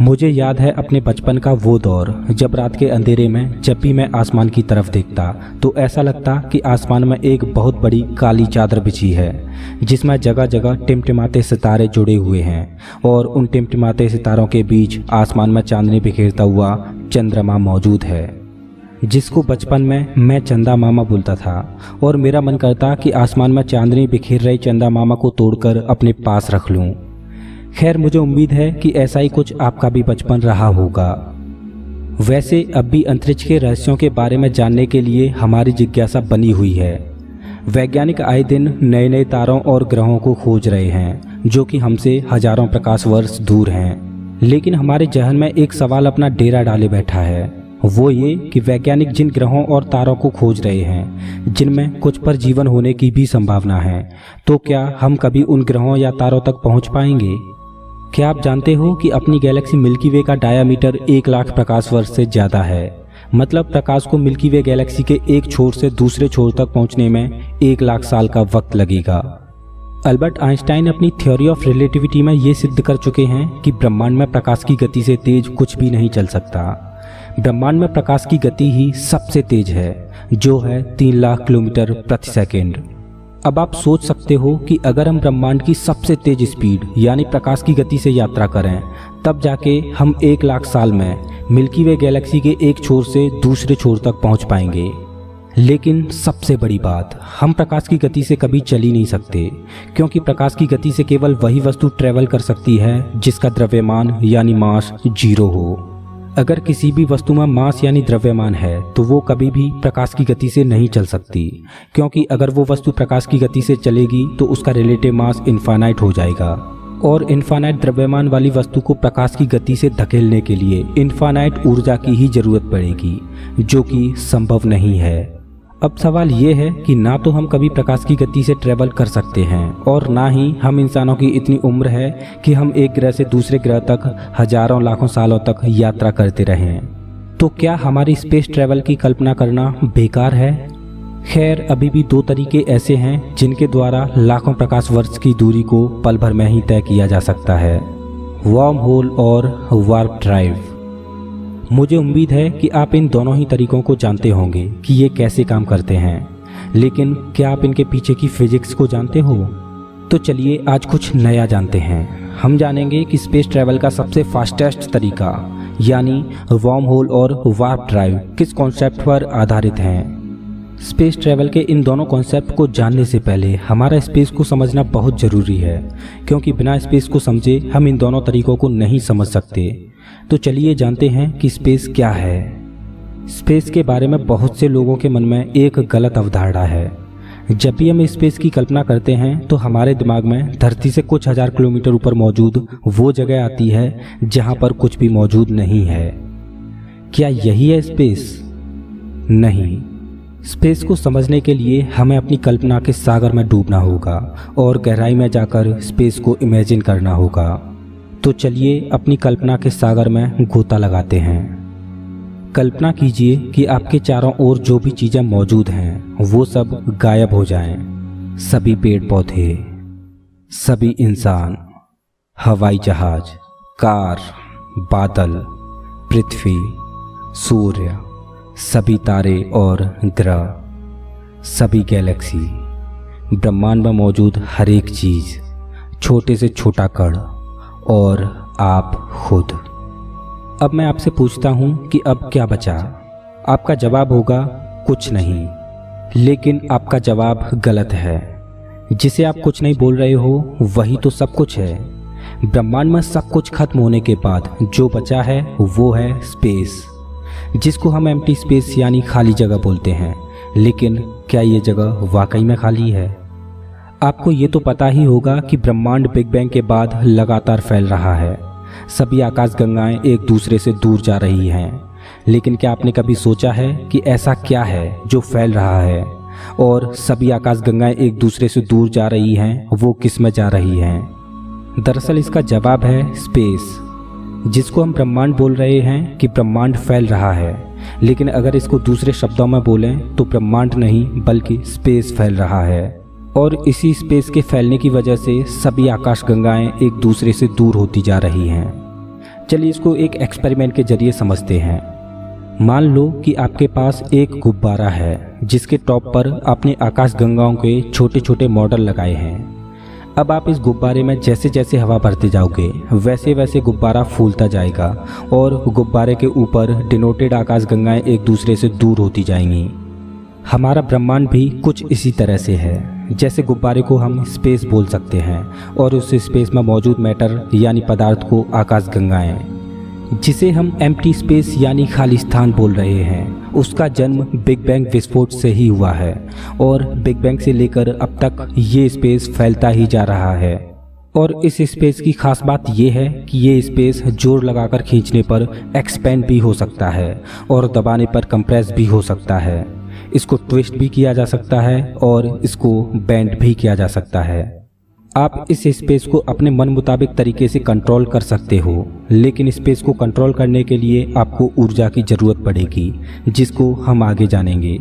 मुझे याद है अपने बचपन का वो दौर जब रात के अंधेरे में जब भी मैं आसमान की तरफ देखता तो ऐसा लगता कि आसमान में एक बहुत बड़ी काली चादर बिछी है जिसमें जगह जगह टिमटिमाते सितारे जुड़े हुए हैं और उन टिमटिमाते सितारों के बीच आसमान में चांदनी बिखेरता हुआ चंद्रमा मौजूद है, जिसको बचपन में मैं चंदा मामा बोलता था और मेरा मन करता कि आसमान में चांदनी बिखेर रहे चंदा मामा को तोड़कर अपने पास रख लूं। खैर, मुझे उम्मीद है कि ऐसा ही कुछ आपका भी बचपन रहा होगा। वैसे अब भी अंतरिक्ष के रहस्यों के बारे में जानने के लिए हमारी जिज्ञासा बनी हुई है। वैज्ञानिक आए दिन नए नए तारों और ग्रहों को खोज रहे हैं जो कि हमसे हजारों प्रकाश वर्ष दूर हैं। लेकिन हमारे जहन में एक सवाल अपना डेरा डाले बैठा है, वो ये कि वैज्ञानिक जिन ग्रहों और तारों को खोज रहे हैं जिनमें कुछ पर जीवन होने की भी संभावना है, तो क्या हम कभी उन ग्रहों या तारों तक पहुंच पाएंगे? क्या आप जानते हो कि अपनी गैलेक्सी मिल्की वे का डायामीटर 1 लाख प्रकाश वर्ष से ज़्यादा है। मतलब प्रकाश को मिल्की वे गैलेक्सी के एक छोर से दूसरे छोर तक पहुंचने में 1 लाख साल का वक्त लगेगा। अल्बर्ट आइंस्टाइन अपनी थ्योरी ऑफ रिलेटिविटी में ये सिद्ध कर चुके हैं कि ब्रह्मांड में प्रकाश की गति से तेज कुछ भी नहीं चल सकता। ब्रह्मांड में प्रकाश की गति ही सबसे तेज है, जो है 3 लाख किलोमीटर प्रति सेकेंड। अब आप सोच सकते हो कि अगर हम ब्रह्मांड की सबसे तेज स्पीड यानी प्रकाश की गति से यात्रा करें तब जाके हम 1 लाख साल में मिल्की वे गैलेक्सी के एक छोर से दूसरे छोर तक पहुंच पाएंगे। लेकिन सबसे बड़ी बात, हम प्रकाश की गति से कभी चल ही नहीं सकते, क्योंकि प्रकाश की गति से केवल वही वस्तु ट्रेवल कर सकती है जिसका द्रव्यमान यानी मास 0 हो। अगर किसी भी वस्तु में मास यानी द्रव्यमान है तो वो कभी भी प्रकाश की गति से नहीं चल सकती, क्योंकि अगर वो वस्तु प्रकाश की गति से चलेगी तो उसका रिलेटिव मास इनफाइनाइट हो जाएगा और इनफाइनाइट द्रव्यमान वाली वस्तु को प्रकाश की गति से धकेलने के लिए इनफाइनाइट ऊर्जा की ही जरूरत पड़ेगी, जो कि संभव नहीं है। अब सवाल ये है कि ना तो हम कभी प्रकाश की गति से ट्रेवल कर सकते हैं और ना ही हम इंसानों की इतनी उम्र है कि हम एक ग्रह से दूसरे ग्रह तक हजारों लाखों सालों तक यात्रा करते रहें। तो क्या हमारी स्पेस ट्रेवल की कल्पना करना बेकार है? खैर, अभी भी 2 तरीके ऐसे हैं जिनके द्वारा लाखों प्रकाश वर्ष की दूरी को पल भर में ही तय किया जा सकता है, वर्म होल और वार्प ड्राइव। मुझे उम्मीद है कि आप इन दोनों ही तरीकों को जानते होंगे कि ये कैसे काम करते हैं, लेकिन क्या आप इनके पीछे की फिजिक्स को जानते हो? तो चलिए आज कुछ नया जानते हैं। हम जानेंगे कि स्पेस ट्रैवल का सबसे फास्टेस्ट तरीका यानी वर्म होल और वार्प ड्राइव किस कॉन्सेप्ट पर आधारित हैं। स्पेस ट्रैवल के इन दोनों कॉन्सेप्ट को जानने से पहले हमारा स्पेस को समझना बहुत ज़रूरी है, क्योंकि बिना स्पेस को समझे हम इन दोनों तरीकों को नहीं समझ सकते। तो चलिए जानते हैं कि स्पेस क्या है। स्पेस के बारे में बहुत से लोगों के मन में एक गलत अवधारणा है। जब भी हम स्पेस की कल्पना करते हैं तो हमारे दिमाग में धरती से कुछ हजार किलोमीटर ऊपर मौजूद वो जगह आती है जहां पर कुछ भी मौजूद नहीं है। क्या यही है स्पेस? नहीं। स्पेस को समझने के लिए हमें अपनी कल्पना के सागर में डूबना होगा और गहराई में जाकर स्पेस को इमेजिन करना होगा। तो चलिए अपनी कल्पना के सागर में गोता लगाते हैं। कल्पना कीजिए कि आपके चारों ओर जो भी चीज़ें मौजूद हैं वो सब गायब हो जाएं। सभी पेड़ पौधे, सभी इंसान, हवाई जहाज, कार, बादल, पृथ्वी, सूर्य, सभी तारे और ग्रह, सभी गैलेक्सी, ब्रह्मांड में मौजूद हर एक चीज़, छोटे से छोटा कण और आप खुद। अब मैं आपसे पूछता हूँ कि अब क्या बचा? आपका जवाब होगा कुछ नहीं, लेकिन आपका जवाब गलत है। जिसे आप कुछ नहीं बोल रहे हो वही तो सब कुछ है। ब्रह्मांड में सब कुछ खत्म होने के बाद जो बचा है वो है स्पेस, जिसको हम एम्प्टी स्पेस यानी खाली जगह बोलते हैं। लेकिन क्या ये जगह वाकई में खाली है? आपको ये तो पता ही होगा कि ब्रह्मांड बिग बैंग के बाद लगातार फैल रहा है। सभी आकाशगंगाएं एक दूसरे से दूर जा रही हैं। लेकिन क्या आपने कभी सोचा है कि ऐसा क्या है जो फैल रहा है? और सभी आकाशगंगाएं एक दूसरे से दूर जा रही हैं, वो किस में जा रही हैं? दरअसल इसका जवाब है स्पेस, जिसको हम ब्रह्मांड बोल रहे हैं कि ब्रह्मांड फैल रहा है। लेकिन अगर इसको दूसरे शब्दों में बोलें तो ब्रह्मांड नहीं बल्कि स्पेस फैल रहा है। और इसी स्पेस के फैलने की वजह से सभी आकाशगंगाएं एक दूसरे से दूर होती जा रही हैं। चलिए इसको एक एक्सपेरिमेंट के जरिए समझते हैं। मान लो कि आपके पास एक गुब्बारा है जिसके टॉप पर आपने आकाशगंगाओं के छोटे छोटे मॉडल लगाए हैं। अब आप इस गुब्बारे में जैसे जैसे हवा भरते जाओगे वैसे वैसे गुब्बारा फूलता जाएगा और गुब्बारे के ऊपर डिनोटेड आकाशगंगाएं एक दूसरे से दूर होती जाएंगी। हमारा ब्रह्मांड भी कुछ इसी तरह से है। जैसे गुब्बारे को हम स्पेस बोल सकते हैं और उस स्पेस में मौजूद मैटर यानी पदार्थ को आकाशगंगाएं, जिसे हम एम्प्टी स्पेस यानी खाली स्थान बोल रहे हैं, उसका जन्म बिग बैंग विस्फोट से ही हुआ है और बिग बैंग से लेकर अब तक ये स्पेस फैलता ही जा रहा है। और इस स्पेस की खास बात यह है कि ये स्पेस जोर लगाकर खींचने पर एक्सपेंड भी हो सकता है और दबाने पर कंप्रेस भी हो सकता है। इसको ट्विस्ट भी किया जा सकता है और इसको बेंड भी किया जा सकता है। आप इस स्पेस को अपने मन मुताबिक तरीके से कंट्रोल कर सकते हो, लेकिन स्पेस को कंट्रोल करने के लिए आपको ऊर्जा की ज़रूरत पड़ेगी, जिसको हम आगे जानेंगे।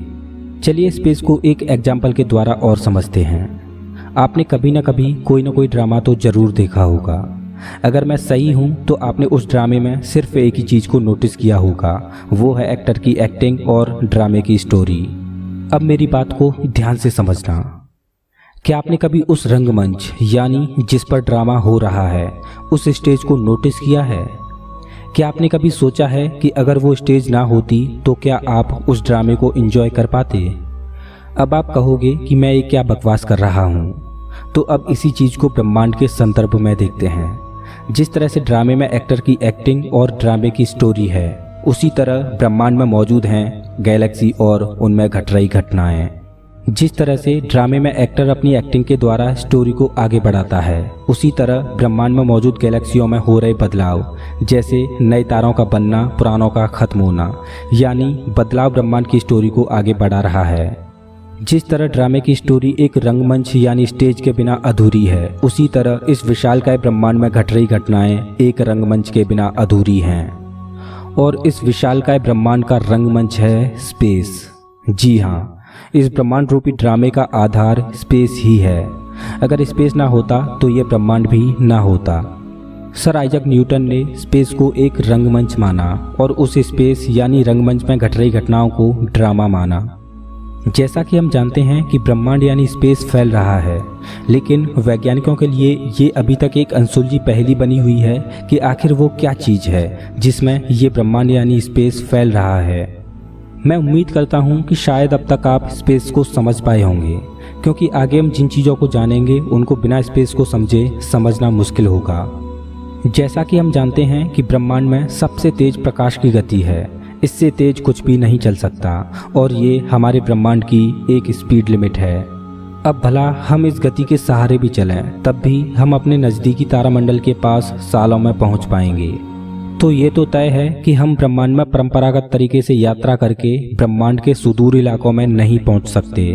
चलिए स्पेस को एक एग्जाम्पल के द्वारा और समझते हैं। आपने कभी ना कभी कोई ना कोई ड्रामा तो ज़रूर देखा होगा। अगर मैं सही हूँ तो आपने उस ड्रामे में सिर्फ एक ही चीज़ को नोटिस किया होगा, वो है एक्टर की एक्टिंग और ड्रामे की स्टोरी। अब मेरी बात को ध्यान से समझना। क्या आपने कभी उस रंगमंच यानी जिस पर ड्रामा हो रहा है उस स्टेज को नोटिस किया है? क्या आपने कभी सोचा है कि अगर वो स्टेज ना होती तो क्या आप उस ड्रामे को एंजॉय कर पाते? अब आप कहोगे कि मैं ये क्या बकवास कर रहा हूँ। तो अब इसी चीज़ को ब्रह्मांड के संदर्भ में देखते हैं। जिस तरह से ड्रामे में एक्टर की एक्टिंग और ड्रामे की स्टोरी है, उसी तरह ब्रह्मांड में मौजूद हैं गैलेक्सी और उनमें घट रही घटनाएं। जिस तरह से ड्रामे में एक्टर अपनी एक्टिंग के द्वारा स्टोरी को आगे बढ़ाता है, उसी तरह ब्रह्मांड में मौजूद गैलेक्सियों में हो रहे बदलाव, जैसे नए तारों का बनना, पुरानों का खत्म होना, यानी बदलाव ब्रह्मांड की स्टोरी को आगे बढ़ा रहा है। जिस तरह ड्रामे की स्टोरी एक रंगमंच यानी स्टेज के बिना अधूरी है, उसी तरह इस विशालकाय ब्रह्मांड में घट रही घटनाएं एक रंगमंच के बिना अधूरी हैं। और इस विशालकाय ब्रह्मांड का रंगमंच है स्पेस। जी हाँ, इस ब्रह्मांड रूपी ड्रामे का आधार स्पेस ही है। अगर स्पेस ना होता तो ये ब्रह्मांड भी ना होता। सर आइजैक न्यूटन ने स्पेस को एक रंगमंच माना और उस स्पेस यानी रंगमंच में घट रही घटनाओं को ड्रामा माना। जैसा कि हम जानते हैं कि ब्रह्मांड यानी स्पेस फैल रहा है, लेकिन वैज्ञानिकों के लिए ये अभी तक एक अनसुलझी पहेली बनी हुई है कि आखिर वो क्या चीज़ है जिसमें ये ब्रह्मांड यानी स्पेस फैल रहा है। मैं उम्मीद करता हूँ कि शायद अब तक आप स्पेस को समझ पाए होंगे, क्योंकि आगे हम जिन चीज़ों को जानेंगे उनको बिना स्पेस को समझे समझना मुश्किल होगा। जैसा कि हम जानते हैं कि ब्रह्मांड में सबसे तेज प्रकाश की गति है, इससे तेज कुछ भी नहीं चल सकता और ये हमारे ब्रह्मांड की एक स्पीड लिमिट है। अब भला हम इस गति के सहारे भी चलें, तब भी हम अपने नज़दीकी तारामंडल के पास सालों में पहुँच पाएंगे। तो ये तो तय है कि हम ब्रह्मांड में परंपरागत तरीके से यात्रा करके ब्रह्मांड के सुदूर इलाकों में नहीं पहुंच सकते।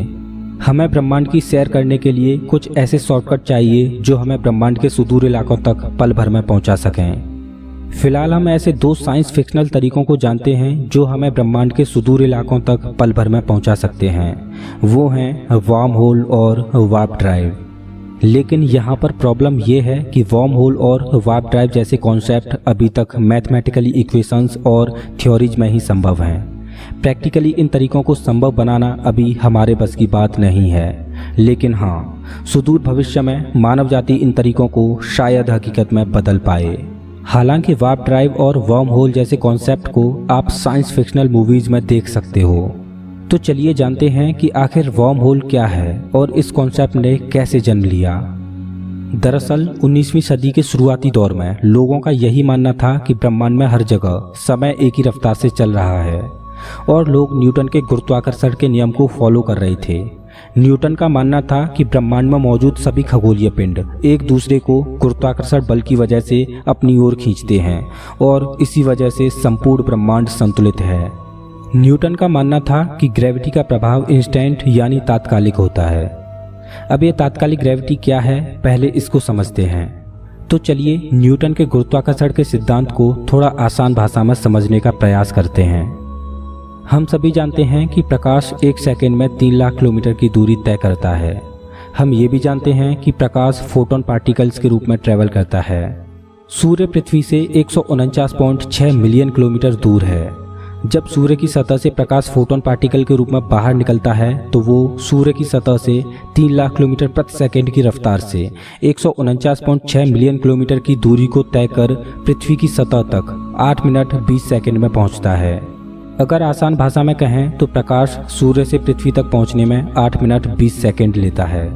हमें ब्रह्मांड की सैर करने के लिए कुछ ऐसे शॉर्टकट चाहिए जो हमें ब्रह्मांड के सुदूर इलाकों तक पल भर में पहुंचा सकें। फिलहाल हम ऐसे दो साइंस फिक्शनल तरीकों को जानते हैं जो हमें ब्रह्मांड के सुदूर इलाकों तक पल भर में पहुंचा सकते हैं। वो हैं वार्म होल और वार्प ड्राइव। लेकिन यहाँ पर प्रॉब्लम ये है कि वार्म होल और वार्प ड्राइव जैसे कॉन्सेप्ट अभी तक मैथमेटिकली इक्वेशंस और थ्योरीज में ही संभव हैं। प्रैक्टिकली इन तरीकों को संभव बनाना अभी हमारे बस की बात नहीं है, लेकिन हाँ, सुदूर भविष्य में मानव जाति इन तरीकों को शायद हकीकत में बदल पाए। हालांकि वार्प ड्राइव और वार्म होल जैसे कॉन्सेप्ट को आप साइंस फिक्शनल मूवीज़ में देख सकते हो। तो चलिए जानते हैं कि आखिर वार्म होल क्या है और इस कॉन्सेप्ट ने कैसे जन्म लिया। दरअसल 19वीं सदी के शुरुआती दौर में लोगों का यही मानना था कि ब्रह्मांड में हर जगह समय एक ही रफ्तार से चल रहा है और लोग न्यूटन के गुरुत्वाकर्षण के नियम को फॉलो कर रहे थे। न्यूटन का मानना था कि ब्रह्मांड में मौजूद सभी खगोलीय पिंड एक दूसरे को गुरुत्वाकर्षण बल की वजह से अपनी ओर खींचते हैं और इसी वजह से संपूर्ण ब्रह्मांड संतुलित है। न्यूटन का मानना था कि ग्रेविटी का प्रभाव इंस्टेंट यानी तात्कालिक होता है। अब ये तात्कालिक ग्रेविटी क्या है, पहले इसको समझते हैं। तो चलिए न्यूटन के गुरुत्वाकर्षण के सिद्धांत को थोड़ा आसान भाषा में समझने का प्रयास करते हैं। हम सभी जानते हैं कि प्रकाश एक सेकंड में 3 लाख किलोमीटर की दूरी तय करता है। हम ये भी जानते हैं कि प्रकाश फोटोन पार्टिकल्स के रूप में ट्रैवल करता है। सूर्य पृथ्वी से 149.6 मिलियन किलोमीटर दूर है। जब सूर्य की सतह से प्रकाश फोटोन पार्टिकल के रूप में बाहर निकलता है तो वो सूर्य की सतह से 3 लाख किलोमीटर प्रति सेकंड की रफ्तार से 149.6 मिलियन किलोमीटर की दूरी को तय कर पृथ्वी की सतह तक 8 मिनट 20 सेकंड में पहुंचता है। अगर आसान भाषा में कहें तो प्रकाश सूर्य से पृथ्वी तक पहुंचने में 8 मिनट 20 सेकंड लेता है।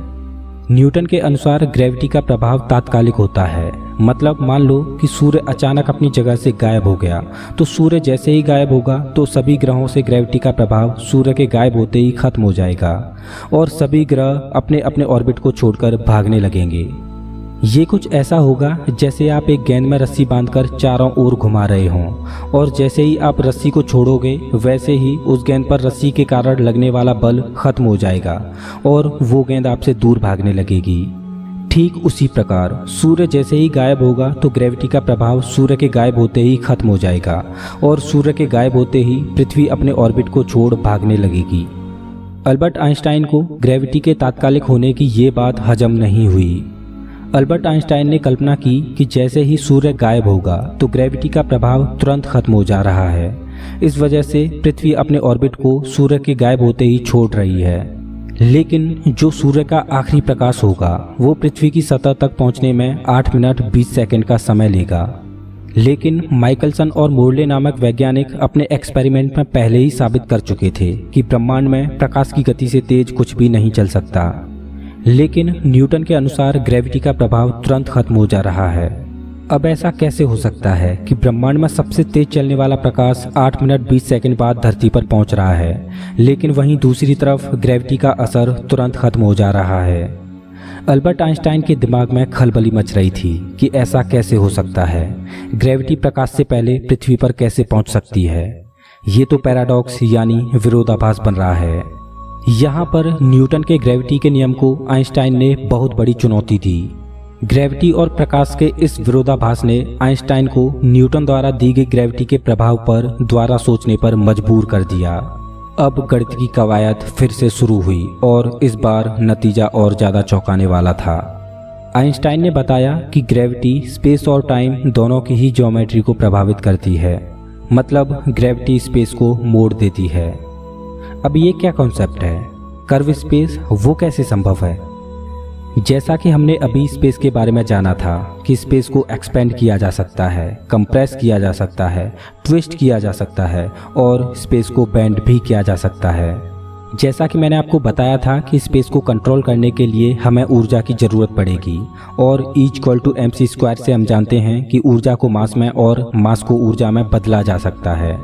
न्यूटन के अनुसार ग्रेविटी का प्रभाव तात्कालिक होता है। मतलब मान लो कि सूर्य अचानक अपनी जगह से गायब हो गया तो सूर्य जैसे ही गायब होगा तो सभी ग्रहों से ग्रेविटी का प्रभाव सूर्य के गायब होते ही खत्म हो जाएगा और सभी ग्रह अपने अपने ऑर्बिट को छोड़कर भागने लगेंगे। ये कुछ ऐसा होगा जैसे आप एक गेंद में रस्सी बांधकर चारों ओर घुमा रहे हों और जैसे ही आप रस्सी को छोड़ोगे वैसे ही उस गेंद पर रस्सी के कारण लगने वाला बल खत्म हो जाएगा और वो गेंद आपसे दूर भागने लगेगी। ठीक उसी प्रकार सूर्य जैसे ही गायब होगा तो ग्रेविटी का प्रभाव सूर्य के गायब होते ही खत्म हो जाएगा और सूर्य के गायब होते ही पृथ्वी अपने ऑर्बिट को छोड़ भागने लगेगी। अल्बर्ट आइंस्टाइन को ग्रेविटी के तात्कालिक होने की ये बात हजम नहीं हुई। अल्बर्ट आइंस्टाइन ने कल्पना की कि जैसे ही सूर्य गायब होगा तो ग्रेविटी का प्रभाव तुरंत खत्म हो जा रहा है। इस वजह से पृथ्वी अपने ऑर्बिट को सूर्य के गायब होते ही छोड़ रही है। लेकिन जो सूर्य का आखिरी प्रकाश होगा वो पृथ्वी की सतह तक पहुंचने में 8 मिनट 20 सेकंड का समय लेगा। लेकिन माइकलसन और मोर्ले नामक वैज्ञानिक अपने एक्सपेरिमेंट में पहले ही साबित कर चुके थे कि ब्रह्मांड में प्रकाश की गति से तेज कुछ भी नहीं चल सकता। लेकिन न्यूटन के अनुसार ग्रेविटी का प्रभाव तुरंत खत्म हो जा रहा है। अब ऐसा कैसे हो सकता है कि ब्रह्मांड में सबसे तेज चलने वाला प्रकाश 8 मिनट 20 सेकंड बाद धरती पर पहुंच रहा है लेकिन वहीं दूसरी तरफ ग्रेविटी का असर तुरंत खत्म हो जा रहा है। अल्बर्ट आइंस्टाइन के दिमाग में खलबली मच रही थी कि ऐसा कैसे हो सकता है, ग्रेविटी प्रकाश से पहले पृथ्वी पर कैसे पहुंच सकती है। ये तो पैराडॉक्स यानी विरोधाभास बन रहा है। यहाँ पर न्यूटन के ग्रेविटी के नियम को आइंस्टाइन ने बहुत बड़ी चुनौती दी। ग्रेविटी और प्रकाश के इस विरोधाभास ने आइंस्टाइन को न्यूटन द्वारा दी गई ग्रेविटी के प्रभाव पर दोबारा सोचने पर मजबूर कर दिया। अब गणित की कवायद फिर से शुरू हुई और इस बार नतीजा और ज़्यादा चौंकाने वाला था। आइंस्टाइन ने बताया कि ग्रेविटी स्पेस और टाइम दोनों की ही ज्योमेट्री को प्रभावित करती है। मतलब ग्रेविटी स्पेस को मोड़ देती है। अब ये क्या कॉन्सेप्ट है, कर्व स्पेस, वो कैसे संभव है? जैसा कि हमने अभी स्पेस के बारे में जाना था कि स्पेस को एक्सपेंड किया जा सकता है, कंप्रेस किया जा सकता है, ट्विस्ट किया जा सकता है और स्पेस को बेंड भी किया जा सकता है। जैसा कि मैंने आपको बताया था कि स्पेस को कंट्रोल करने के लिए हमें ऊर्जा की ज़रूरत पड़ेगी और E=mc² से हम जानते हैं कि ऊर्जा को मास में और मास को ऊर्जा में बदला जा सकता है।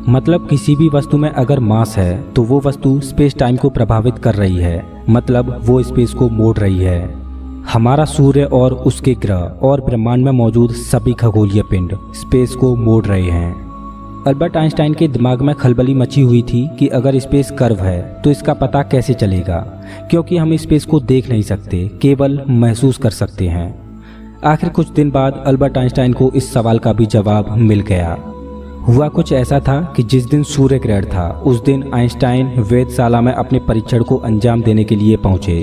मतलब किसी भी वस्तु में अगर मास है तो वो वस्तु स्पेस टाइम को प्रभावित कर रही है, मतलब वो स्पेस को मोड़ रही है। हमारा सूर्य और उसके ग्रह और ब्रह्मांड में मौजूद सभी खगोलीय पिंड स्पेस को मोड़ रहे हैं। अल्बर्ट आइंस्टाइन के दिमाग में खलबली मची हुई थी कि अगर स्पेस कर्व है तो इसका पता कैसे चलेगा, क्योंकि हम स्पेस को देख नहीं सकते, केवल महसूस कर सकते हैं। आखिर कुछ दिन बाद अल्बर्ट आइंस्टाइन को इस सवाल का भी जवाब मिल गया। हुआ कुछ ऐसा था कि जिस दिन सूर्य ग्रहण था उस दिन आइंस्टाइन वेधशाला में अपने परीक्षण को अंजाम देने के लिए पहुंचे।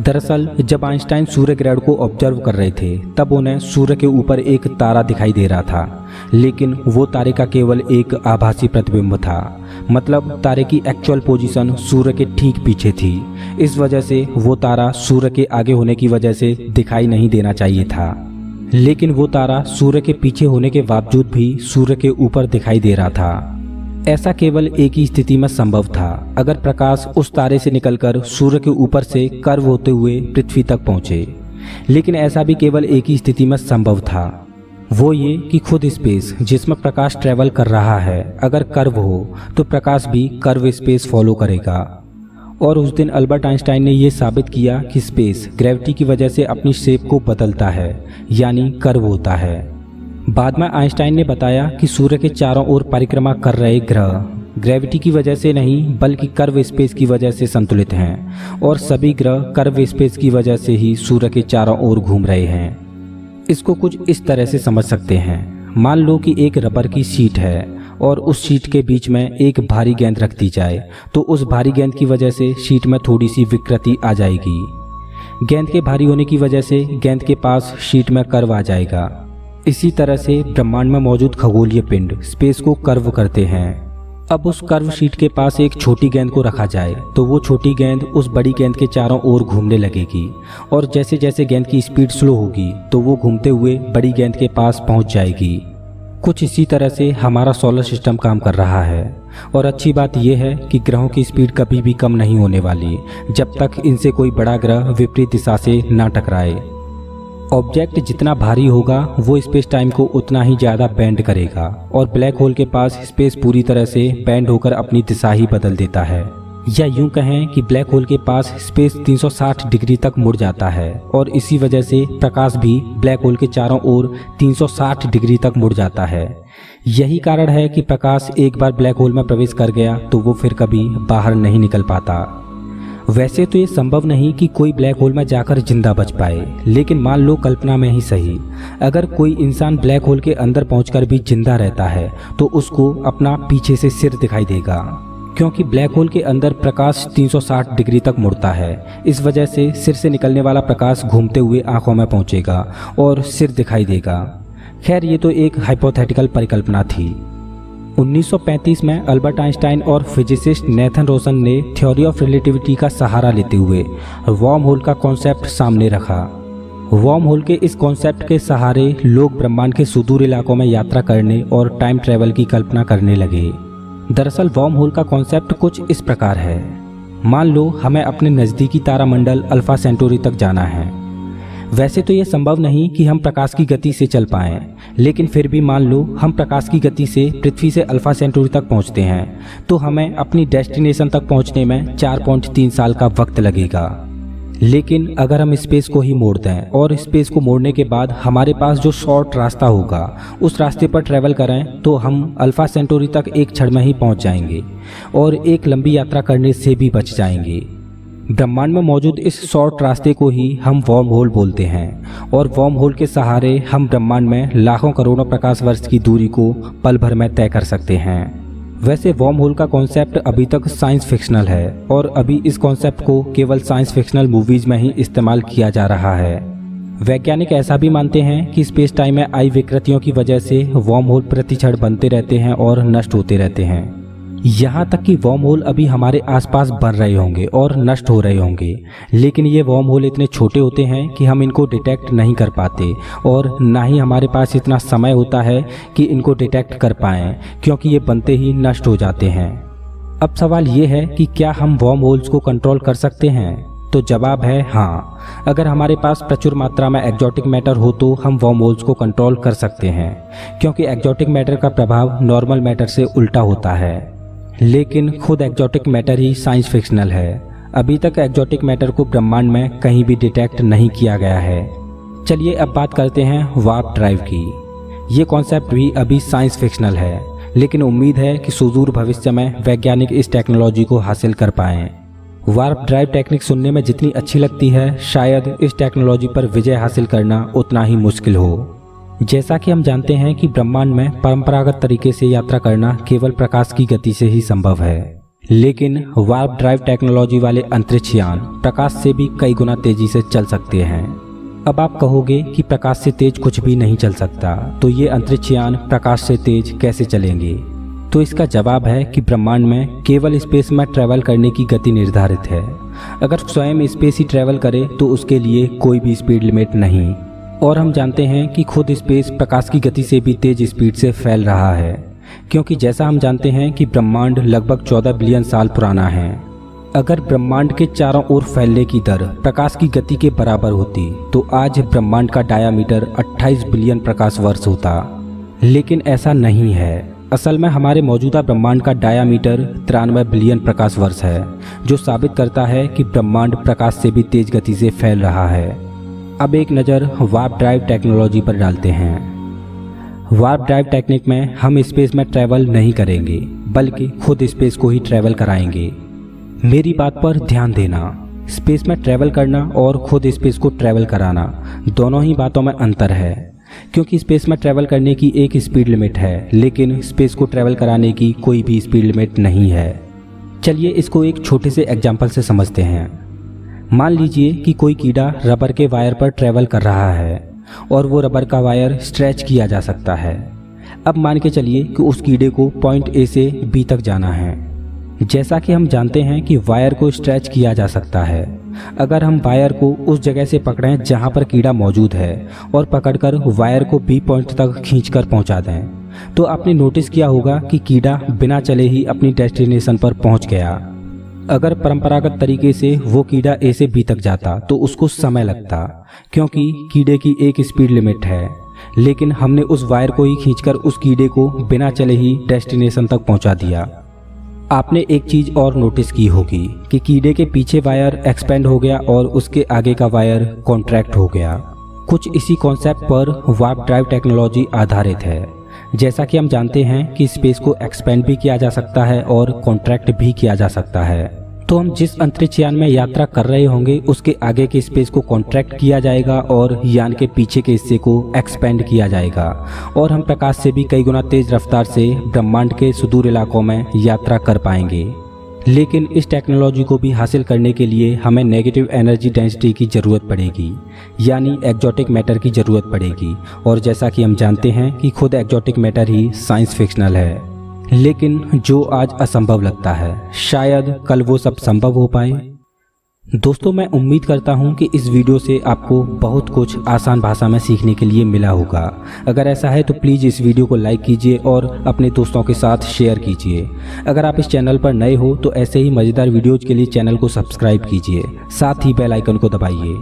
दरअसल जब आइंस्टाइन सूर्य ग्रहण को ऑब्जर्व कर रहे थे तब उन्हें सूर्य के ऊपर एक तारा दिखाई दे रहा था, लेकिन वो तारे का केवल एक आभासी प्रतिबिंब था। मतलब तारे की एक्चुअल पोजीशन सूर्य के ठीक पीछे थी। इस वजह से वो तारा सूर्य के आगे होने की वजह से दिखाई नहीं देना चाहिए था, लेकिन वो तारा सूर्य के पीछे होने के बावजूद भी सूर्य के ऊपर दिखाई दे रहा था। ऐसा केवल एक ही स्थिति में संभव था, अगर प्रकाश उस तारे से निकलकर सूर्य के ऊपर से कर्व होते हुए पृथ्वी तक पहुंचे। लेकिन ऐसा भी केवल एक ही स्थिति में संभव था, वो ये कि खुद स्पेस जिसमें प्रकाश ट्रेवल कर रहा है अगर कर्व हो तो प्रकाश भी कर्व स्पेस फॉलो करेगा। और उस दिन अल्बर्ट आइंस्टाइन ने यह साबित किया कि स्पेस ग्रेविटी की वजह से अपनी शेप को बदलता है, यानी कर्व होता है। बाद में आइंस्टाइन ने बताया कि सूर्य के चारों ओर परिक्रमा कर रहे ग्रह ग्रेविटी की वजह से नहीं बल्कि कर्व स्पेस की वजह से संतुलित हैं और सभी ग्रह कर्व स्पेस की वजह से ही सूर्य के चारों ओर घूम रहे हैं। इसको कुछ इस तरह से समझ सकते हैं, मान लो कि एक रबर की शीट है और उस शीट के बीच में एक भारी गेंद रख दी जाए तो उस भारी गेंद की वजह से शीट में थोड़ी सी विकृति आ जाएगी। गेंद के भारी होने की वजह से गेंद के पास शीट में कर्व आ जाएगा। इसी तरह से ब्रह्मांड में मौजूद खगोलीय पिंड स्पेस को कर्व करते हैं। अब उस कर्व शीट के पास एक छोटी गेंद को रखा जाए तो वो छोटी गेंद उस बड़ी गेंद के चारों ओर घूमने लगेगी और जैसे जैसे गेंद की स्पीड स्लो होगी तो वो घूमते हुए बड़ी गेंद के पास पहुंच जाएगी। कुछ इसी तरह से हमारा सोलर सिस्टम काम कर रहा है और अच्छी बात यह है कि ग्रहों की स्पीड कभी भी कम नहीं होने वाली जब तक इनसे कोई बड़ा ग्रह विपरीत दिशा से ना टकराए। ऑब्जेक्ट जितना भारी होगा वो स्पेस टाइम को उतना ही ज़्यादा बेंड करेगा और ब्लैक होल के पास स्पेस पूरी तरह से बेंड होकर अपनी दिशा ही बदल देता है, या यूं कहें कि ब्लैक होल के पास स्पेस 360 डिग्री तक मुड़ जाता है और इसी वजह से प्रकाश भी ब्लैक होल के चारों ओर 360 डिग्री तक मुड़ जाता है। यही कारण है कि प्रकाश एक बार ब्लैक होल में प्रवेश कर गया तो वो फिर कभी बाहर नहीं निकल पाता। वैसे तो ये संभव नहीं कि कोई ब्लैक होल में जाकर जिंदा बच पाए, लेकिन मान लो कल्पना में ही सही, अगर कोई इंसान ब्लैक होल के अंदर पहुंचकर भी जिंदा रहता है तो उसको अपना पीछे से सिर दिखाई देगा, क्योंकि ब्लैक होल के अंदर प्रकाश 360 डिग्री तक मुड़ता है। इस वजह से सिर से निकलने वाला प्रकाश घूमते हुए आंखों में पहुंचेगा और सिर दिखाई देगा। खैर ये तो एक हाइपोथेटिकल परिकल्पना थी। 1935 में अल्बर्ट आइंस्टाइन और फिजिसिस्ट नेथन रोसन ने थ्योरी ऑफ रिलेटिविटी का सहारा लेते हुए वर्म होल का कॉन्सेप्ट सामने रखा। वर्म होल के इस कॉन्सेप्ट के सहारे लोग ब्रह्मांड के सुदूर इलाकों में यात्रा करने और टाइम ट्रेवल की कल्पना करने लगे। दरअसल वर्म होल का कॉन्सेप्ट कुछ इस प्रकार है। मान लो हमें अपने नज़दीकी तारामंडल अल्फा सेंटोरी तक जाना है। वैसे तो यह संभव नहीं कि हम प्रकाश की गति से चल पाएं, लेकिन फिर भी मान लो हम प्रकाश की गति से पृथ्वी से अल्फा सेंटोरी तक पहुंचते हैं तो हमें अपनी डेस्टिनेशन तक पहुंचने में 4.3 साल का वक्त लगेगा। लेकिन अगर हम स्पेस को ही मोड़ दें और स्पेस को मोड़ने के बाद हमारे पास जो शॉर्ट रास्ता होगा उस रास्ते पर ट्रैवल करें तो हम अल्फा सेंटोरी तक एक क्षण में ही पहुंच जाएंगे और एक लंबी यात्रा करने से भी बच जाएंगे। ब्रह्मांड में मौजूद इस शॉर्ट रास्ते को ही हम वर्म होल बोलते हैं और वर्म होल के सहारे हम ब्रह्मांड में लाखों करोड़ों प्रकाश वर्ष की दूरी को पल भर में तय कर सकते हैं। वैसे वर्म होल का कॉन्सेप्ट अभी तक साइंस फिक्शनल है और अभी इस कॉन्सेप्ट को केवल साइंस फिक्शनल मूवीज में ही इस्तेमाल किया जा रहा है। वैज्ञानिक ऐसा भी मानते हैं कि स्पेस टाइम में आई विकृतियों की वजह से वर्म होल प्रति क्षण बनते रहते हैं और नष्ट होते रहते हैं। यहाँ तक कि वर्म होल अभी हमारे आसपास बन रहे होंगे और नष्ट हो रहे होंगे, लेकिन ये वर्म होल इतने छोटे होते हैं कि हम इनको डिटेक्ट नहीं कर पाते और ना ही हमारे पास इतना समय होता है कि इनको डिटेक्ट कर पाएं, क्योंकि ये बनते ही नष्ट हो जाते हैं। अब सवाल ये है कि क्या हम वर्म होल्स को कंट्रोल कर सकते हैं? तो जवाब है हाँ। अगर हमारे पास प्रचुर मात्रा में एक्जॉटिक मैटर हो तो हम वर्म होल्स को कंट्रोल कर सकते हैं, क्योंकि एक्जॉटिक मैटर का प्रभाव नॉर्मल मैटर से उल्टा होता है। लेकिन खुद एक्जॉटिक मैटर ही साइंस फिक्शनल है। अभी तक एक्जॉटिक मैटर को ब्रह्मांड में कहीं भी डिटेक्ट नहीं किया गया है। चलिए अब बात करते हैं वार्प ड्राइव की। ये कॉन्सेप्ट भी अभी साइंस फिक्शनल है, लेकिन उम्मीद है कि सुदूर भविष्य में वैज्ञानिक इस टेक्नोलॉजी को हासिल कर पाएं। वार्प ड्राइव टेक्निक सुनने में जितनी अच्छी लगती है, शायद इस टेक्नोलॉजी पर विजय हासिल करना उतना ही मुश्किल हो। जैसा कि हम जानते हैं कि ब्रह्मांड में परंपरागत तरीके से यात्रा करना केवल प्रकाश की गति से ही संभव है, लेकिन वार्प ड्राइव टेक्नोलॉजी वाले अंतरिक्ष यान प्रकाश से भी कई गुना तेजी से चल सकते हैं। अब आप कहोगे कि प्रकाश से तेज कुछ भी नहीं चल सकता, तो ये अंतरिक्ष यान प्रकाश से तेज कैसे चलेंगे? तो इसका जवाब है कि ब्रह्मांड में केवल स्पेस में ट्रैवल करने की गति निर्धारित है। अगर स्वयं स्पेस ही ट्रैवल करे तो उसके लिए कोई भी स्पीड लिमिट नहीं। और हम जानते हैं कि खुद स्पेस प्रकाश की गति से भी तेज स्पीड से फैल रहा है, क्योंकि जैसा हम जानते हैं कि ब्रह्मांड लगभग 14 बिलियन साल पुराना है। अगर ब्रह्मांड के चारों ओर फैलने की दर प्रकाश की गति के बराबर होती तो आज ब्रह्मांड का डायामीटर 28 बिलियन प्रकाश वर्ष होता, लेकिन ऐसा नहीं है। असल में हमारे मौजूदा ब्रह्मांड का डायामीटर 93 बिलियन प्रकाश वर्ष है, जो साबित करता है कि ब्रह्मांड प्रकाश से भी तेज गति से फैल रहा है। अब एक नज़र वार्प ड्राइव टेक्नोलॉजी पर डालते हैं। वार्प ड्राइव टेक्निक में हम स्पेस में ट्रैवल नहीं करेंगे, बल्कि खुद स्पेस को ही ट्रैवल कराएंगे। मेरी बात पर ध्यान देना, स्पेस में ट्रैवल करना और खुद स्पेस को ट्रैवल कराना, दोनों ही बातों में अंतर है। क्योंकि स्पेस में ट्रैवल करने की एक स्पीड लिमिट है, लेकिन स्पेस को ट्रैवल कराने की कोई भी स्पीड लिमिट नहीं है। चलिए इसको एक छोटे से एग्जाम्पल से समझते हैं। मान लीजिए कि कोई कीड़ा रबर के वायर पर ट्रैवल कर रहा है और वो रबर का वायर स्ट्रेच किया जा सकता है। अब मान के चलिए कि उस कीड़े को पॉइंट ए से बी तक जाना है। जैसा कि हम जानते हैं कि वायर को स्ट्रेच किया जा सकता है। अगर हम वायर को उस जगह से पकड़ें जहां पर कीड़ा मौजूद है और पकड़कर वायर को बी पॉइंट तक खींचकर पहुंचा दें, तो आपने नोटिस किया होगा कि कीड़ा बिना चले ही अपनी डेस्टिनेशन पर पहुंच गया। अगर परंपरागत तरीके से वो कीड़ा ए से बी तक जाता तो उसको समय लगता, क्योंकि कीड़े की एक स्पीड लिमिट है। लेकिन हमने उस वायर को ही खींचकर उस कीड़े को बिना चले ही डेस्टिनेशन तक पहुंचा दिया। आपने एक चीज और नोटिस की होगी कि कीड़े के पीछे वायर एक्सपेंड हो गया और उसके आगे का वायर कॉन्ट्रैक्ट हो गया। कुछ इसी कॉन्सेप्ट पर वार्प ड्राइव टेक्नोलॉजी आधारित है। जैसा कि हम जानते हैं कि स्पेस को एक्सपेंड भी किया जा सकता है और कॉन्ट्रैक्ट भी किया जा सकता है। तो हम जिस अंतरिक्ष यान में यात्रा कर रहे होंगे उसके आगे के स्पेस को कॉन्ट्रैक्ट किया जाएगा और यान के पीछे के हिस्से को एक्सपेंड किया जाएगा, और हम प्रकाश से भी कई गुना तेज रफ्तार से ब्रह्मांड के सुदूर इलाकों में यात्रा कर पाएंगे। लेकिन इस टेक्नोलॉजी को भी हासिल करने के लिए हमें नेगेटिव एनर्जी डेंसिटी की ज़रूरत पड़ेगी, यानी एक्जोटिक मैटर की ज़रूरत पड़ेगी। और जैसा कि हम जानते हैं कि खुद एक्जोटिक मैटर ही साइंस फिक्शनल है, लेकिन जो आज असंभव लगता है, शायद कल वो सब संभव हो पाए। दोस्तों, मैं उम्मीद करता हूं कि इस वीडियो से आपको बहुत कुछ आसान भाषा में सीखने के लिए मिला होगा। अगर ऐसा है तो प्लीज़ इस वीडियो को लाइक कीजिए और अपने दोस्तों के साथ शेयर कीजिए। अगर आप इस चैनल पर नए हो तो ऐसे ही मज़ेदार वीडियोज़ के लिए चैनल को सब्सक्राइब कीजिए, साथ ही बेल आइकन को दबाइए।